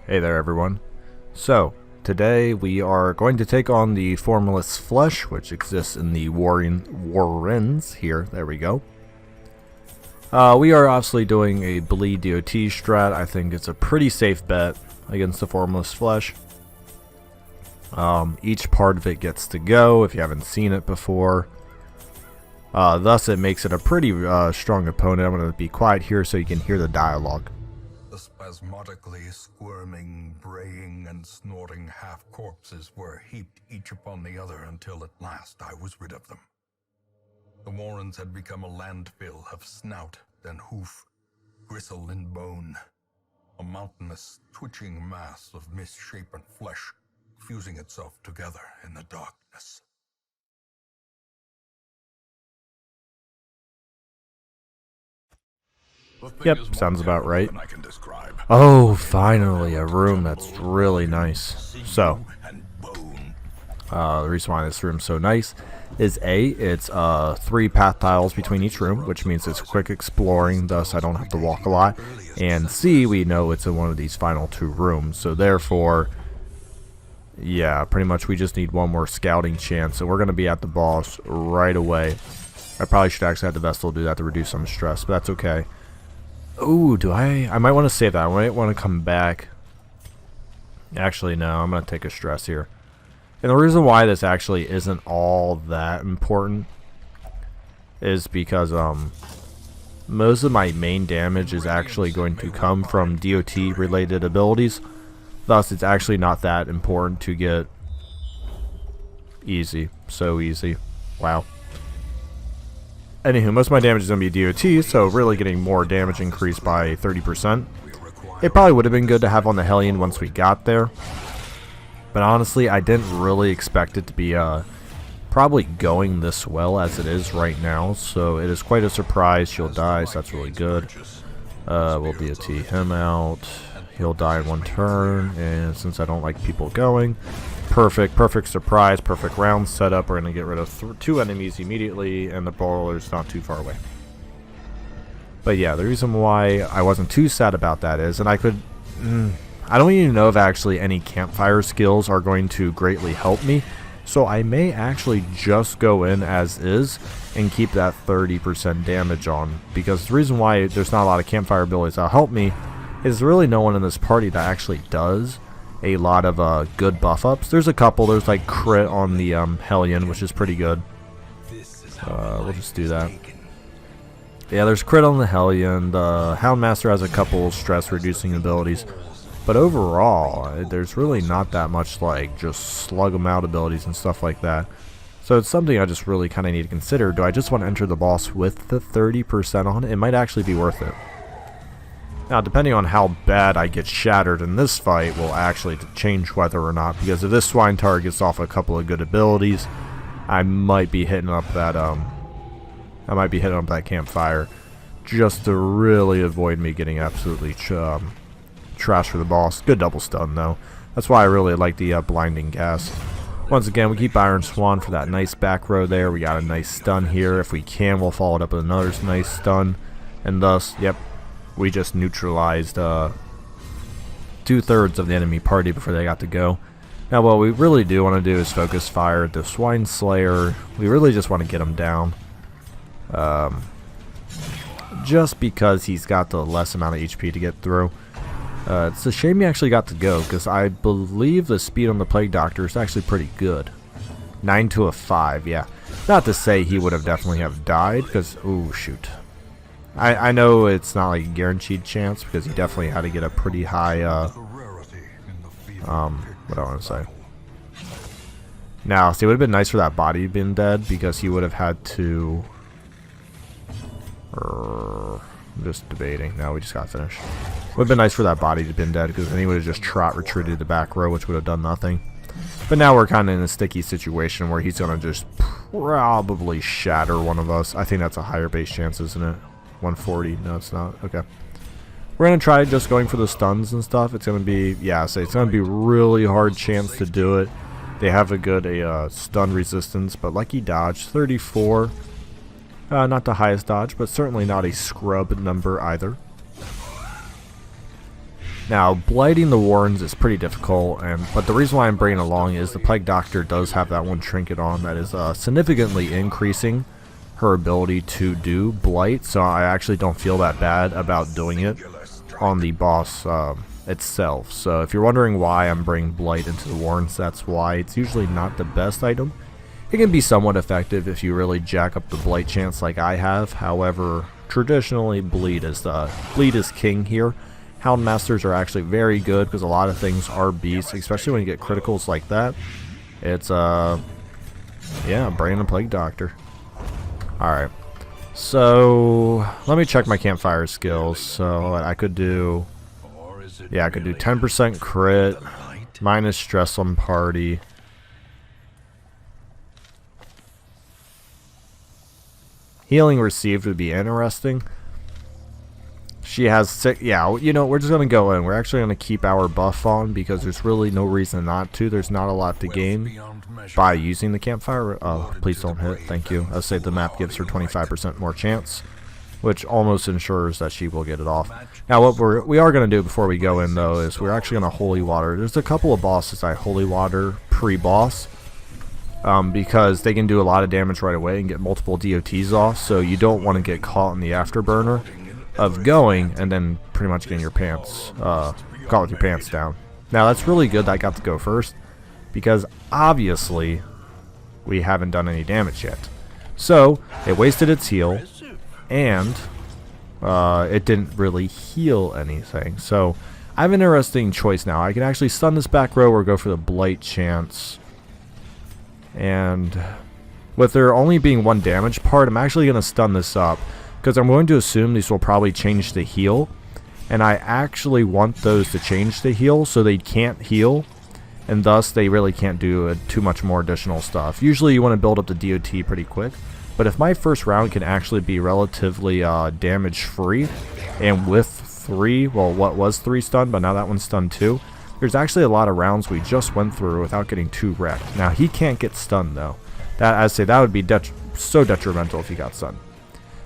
Hey there everyone. So, today we are going to take on the Formless Flesh, which exists in the Warrens here. There we go. We are obviously doing a bleed DOT strat. I think it's a pretty safe bet against the Formless Flesh. Each part of it gets to go if you haven't seen it before. Thus it makes it a pretty strong opponent. I'm going to be quiet here so you can hear the dialogue. Spasmodically squirming, braying, and snorting half-corpses were heaped each upon the other until at last I was rid of them. The Warrens had become a landfill of snout and hoof, gristle and bone, a mountainous, twitching mass of misshapen flesh fusing itself together in the darkness. Yep, sounds about right. Oh, finally, a room that's really nice. So, the reason why this room's so nice is A, it's 3 path tiles between each room, which means it's quick exploring, thus I don't have to walk a lot. And C, we know it's in one of these final 2 rooms, so therefore, yeah, pretty much we just need one more scouting chance, and we're going to be at the boss right away. I probably should actually have the Vestal do that to reduce some stress, but that's okay. Ooh, I might want to save that. I might want to come back. Actually, no, I'm going to take a stress here. And the reason why this actually isn't all that important is because most of my main damage is actually going to come from DOT related abilities. Thus, it's actually not that important to get easy. So easy. Wow. Anywho, most of my damage is going to be DOT, so really getting more damage increased by 30%. It probably would have been good to have on the Hellion once we got there. But honestly, I didn't really expect it to be probably going this well as it is right now. So it is quite a surprise. She'll die, so that's really good. We'll DOT him out. He'll die in 1 turn, and since I don't like people going, perfect surprise, perfect round setup. We're going to get rid of 2 enemies immediately, and the brawler's not too far away. But yeah, the reason why I wasn't too sad about that is, and I don't even know if actually any campfire skills are going to greatly help me, so I may actually just go in as is and keep that 30% damage on, because the reason why there's not a lot of campfire abilities that'll help me is really no one in this party that actually does a lot of good buff ups. There's a couple. There's like crit on the Hellion, which is pretty good. We'll just do that. Yeah, there's crit on the Hellion. The Houndmaster has a couple stress reducing abilities, but overall there's really not that much like just slug them out abilities and stuff like that. So it's something I just really kind of need to consider. Do I just want to enter the boss with the 30% on it? It might actually be worth it. Now, depending on how bad I get shattered in this fight will actually change whether or not, because if this swine tar gets off a couple of good abilities, I might be hitting up that campfire just to really avoid me getting absolutely trash for the boss. Good double stun though. That's why I really like the blinding gas. Once again, we keep Iron Swan for that nice back row there. We got a nice stun here. If we can, we'll follow it up with another nice stun, and thus, yep, we just neutralized 2/3 of the enemy party before they got to go. Now what we really do want to do is focus fire at the Swine Slayer. We really just want to get him down. Just because he's got the less amount of HP to get through. It's a shame he actually got to go, because I believe the speed on the Plague Doctor is actually pretty good. 9 to a 5, yeah. Not to say he would have definitely have died, because, ooh, shoot. I know it's not like a guaranteed chance, because he definitely had to get a pretty high, what do I want to say? Now, see, it would have been nice for that body to have been dead, because he would have had to... I'm just debating. No, we just got finished. Would have been nice for that body to have been dead, because then he would have just retreated to the back row, which would have done nothing. But now we're kind of in a sticky situation where he's going to just probably shatter one of us. I think that's a higher base chance, isn't it? 140. No, it's not. Okay. We're going to try just going for the stuns and stuff. It's going to be, yeah, so it's going to be really hard chance to do it. They have a good stun resistance, but lucky dodge, 34. Not the highest dodge, but certainly not a scrub number either. Now, blighting the Warrens is pretty difficult, but the reason why I'm bringing it along is the Plague Doctor does have that one trinket on that is significantly increasing her ability to do blight, so I actually don't feel that bad about doing it on the boss itself. So if you're wondering why I'm bringing blight into the Warrens, that's why. It's usually not the best item. It can be somewhat effective if you really jack up the blight chance like I have. However, traditionally bleed is king here. Houndmasters are actually very good because a lot of things are beasts, especially when you get criticals like that. It's yeah, Brain and Plague Doctor. Alright, so let me check my campfire skills. So I could do, yeah, I could do 10% crit, minus stress on party. Healing received would be interesting. She has 6, yeah, you know, we're just going to go in. We're actually going to keep our buff on because there's really no reason not to. There's not a lot to gain by using the campfire. Oh, please don't hit. Thank you. I'll say the map gives her 25% more chance, which almost ensures that she will get it off. Now, what we are going to do before we go in, though, is we're actually going to Holy Water. There's a couple of bosses I Holy Water pre-boss because they can do a lot of damage right away and get multiple DOTs off, so you don't want to get caught in the afterburner of going and then pretty much getting your pants caught with your pants down. Now that's really good that I got to go first because obviously we haven't done any damage yet. So it wasted its heal and it didn't really heal anything. So I have an interesting choice now. I can actually stun this back row or go for the blight chance. And with there only being one damage part, I'm actually going to stun this up because I'm going to assume these will probably change the heal, and I actually want those to change the heal so they can't heal, and thus they really can't do too much more additional stuff. Usually you want to build up the DOT pretty quick, but if my first round can actually be relatively damage free, and with 3, well, what was 3 stun, but now that one's stunned 2, there's actually a lot of rounds we just went through without getting 2 wrecked. Now he can't get stunned though. That, I say, that would be so detrimental if he got stunned.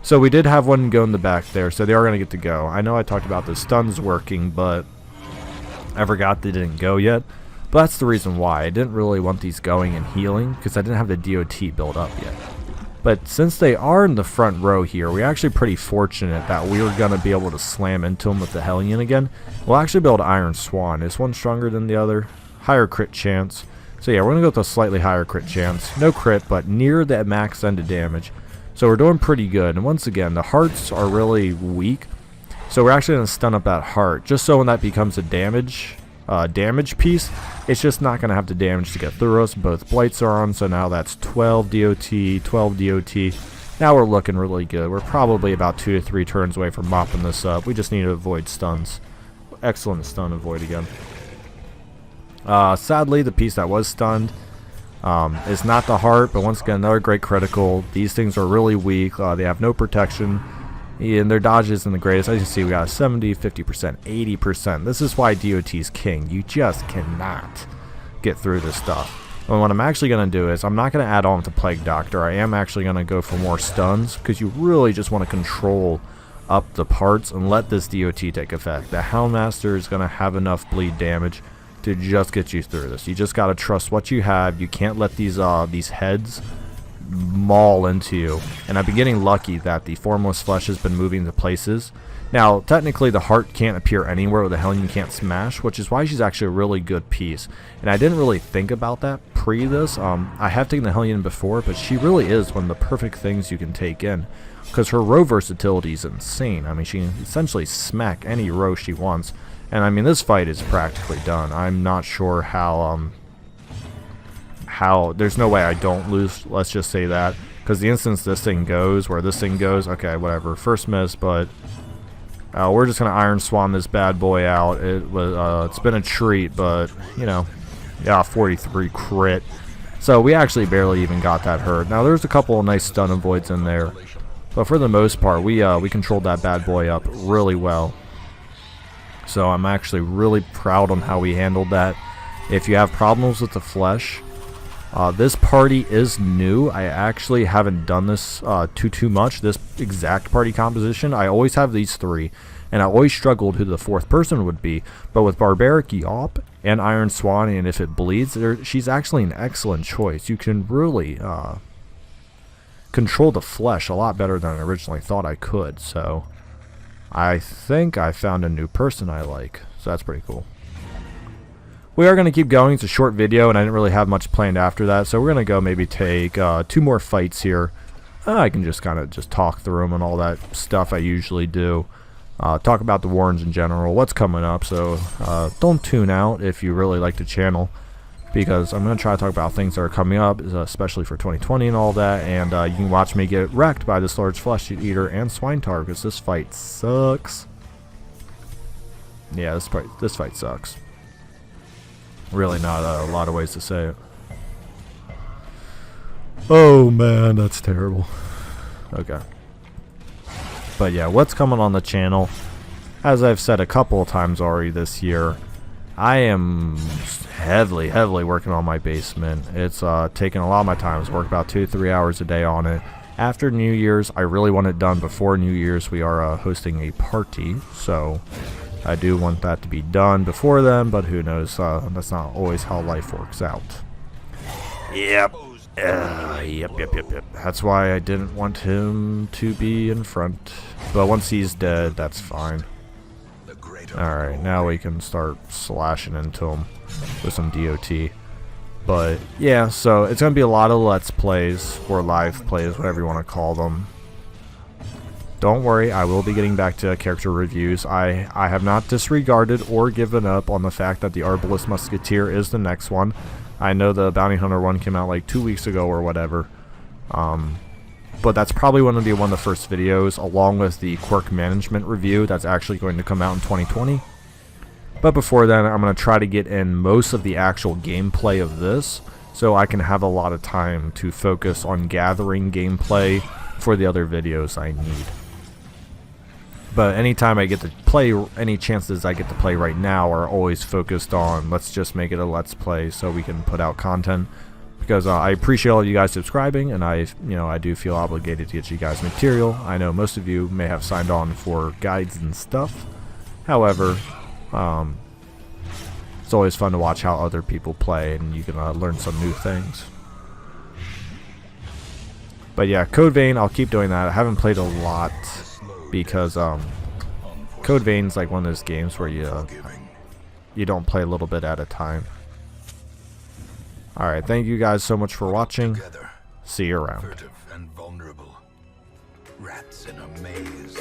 So we did have one go in the back there, so they are going to get to go. I know I talked about the stuns working, but I forgot they didn't go yet. But that's the reason why. I didn't really want these going and healing, because I didn't have the DOT built up yet. But since they are in the front row here, we're actually pretty fortunate that we were going to be able to slam into them with the Hellion again. We'll actually be able to Iron Swan. Is one stronger than the other? Higher crit chance. So yeah, we're going to go with a slightly higher crit chance. No crit, but near the max ended damage. So we're doing pretty good, and once again, the hearts are really weak, so we're actually going to stun up that heart, just so when that becomes a damage piece, it's just not going to have the damage to get through us. Both blights are on, so now that's 12 DOT, 12 DOT. Now we're looking really good. We're probably about 2 to 3 turns away from mopping this up. We just need to avoid stuns. Excellent stun avoid again. Sadly, the piece that was stunned is not the heart, but once again, another great critical. These things are really weak. They have no protection, and their dodge isn't the greatest. As you see, we got a 70, 50%, 80%. This is why DOT is king. You just cannot get through this stuff. And what I'm actually going to do is I'm not going to add on to Plague Doctor. I am actually going to go for more stuns because you really just want to control up the parts and let this DOT take effect. The Houndmaster is going to have enough bleed damage to just get you through this. You just gotta trust what you have. You can't let these heads maul into you. And I've been getting lucky that the Formless Flesh has been moving to places. Now, technically, the heart can't appear anywhere where the Hellion can't smash, which is why she's actually a really good piece. And I didn't really think about that pre this. I have taken the Hellion before, but she really is one of the perfect things you can take in, because her row versatility is insane. I mean, she can essentially smack any row she wants. And I mean, this fight is practically done. I'm not sure how there's no way I don't lose, let's just say that, because the instance this thing goes, where this thing goes, okay, whatever, first miss, but we're just gonna Iron Swan this bad boy out. It's been a treat, but you know, yeah, 43 crit, so we actually barely even got that hurt. Now there's a couple of nice stun avoids in there, but for the most part, we controlled that bad boy up really well. So I'm actually really proud on how we handled that. If you have problems with the flesh, this party is new. I actually haven't done this too much, this exact party composition. I always have these 3. and I always struggled who the fourth person would be. But with Barbaric Yawp and Iron Swan, and if it bleeds, she's actually an excellent choice. You can really control the flesh a lot better than I originally thought I could. So I think I found a new person I like, so that's pretty cool. We are going to keep going. It's a short video, and I didn't really have much planned after that, so we're going to go maybe take 2 more fights here. I can just kind of just talk through them and all that stuff I usually do. Talk about the Warrens in general, what's coming up, so don't tune out if you really like the channel, because I'm going to try to talk about things that are coming up, especially for 2020 and all that, and you can watch me get wrecked by this large flesh eater and Swintar, because this fight sucks. Yeah, this fight sucks. Really not a lot of ways to say it. Oh man, that's terrible. Okay. But yeah, what's coming on the channel? As I've said a couple of times already this year, I am heavily working on my basement. It's taking a lot of my time. I work about 2 to 3 hours a day on it. After New Year's, I really want it done before New Year's. We are hosting a party, so I do want that to be done before then, but who knows, that's not always how life works out. Yep. Yep. That's why I didn't want him to be in front. But once he's dead, that's fine. Alright, now we can start slashing into him with some DOT. But, yeah, so it's going to be a lot of Let's Plays, or live plays, whatever you want to call them. Don't worry, I will be getting back to character reviews. I have not disregarded or given up on the fact that the Arbalest Musketeer is the next one. I know the Bounty Hunter one came out like 2 weeks ago or whatever. But that's probably going to be one of the first videos, along with the Quirk Management review that's actually going to come out in 2020. But before then, I'm going to try to get in most of the actual gameplay of this, so I can have a lot of time to focus on gathering gameplay for the other videos I need. But anytime I get to play, any chances I get to play right now are always focused on, let's just make it a Let's Play so we can put out content. Because I appreciate all of you guys subscribing, and I do feel obligated to get you guys material. I know most of you may have signed on for guides and stuff. However, it's always fun to watch how other people play, and you can learn some new things. But yeah, Code Vein, I'll keep doing that. I haven't played a lot, because Code Vein's like one of those games where you don't play a little bit at a time. Alright, thank you guys so much for watching. See you around. Furtive and vulnerable. Rats in a maze.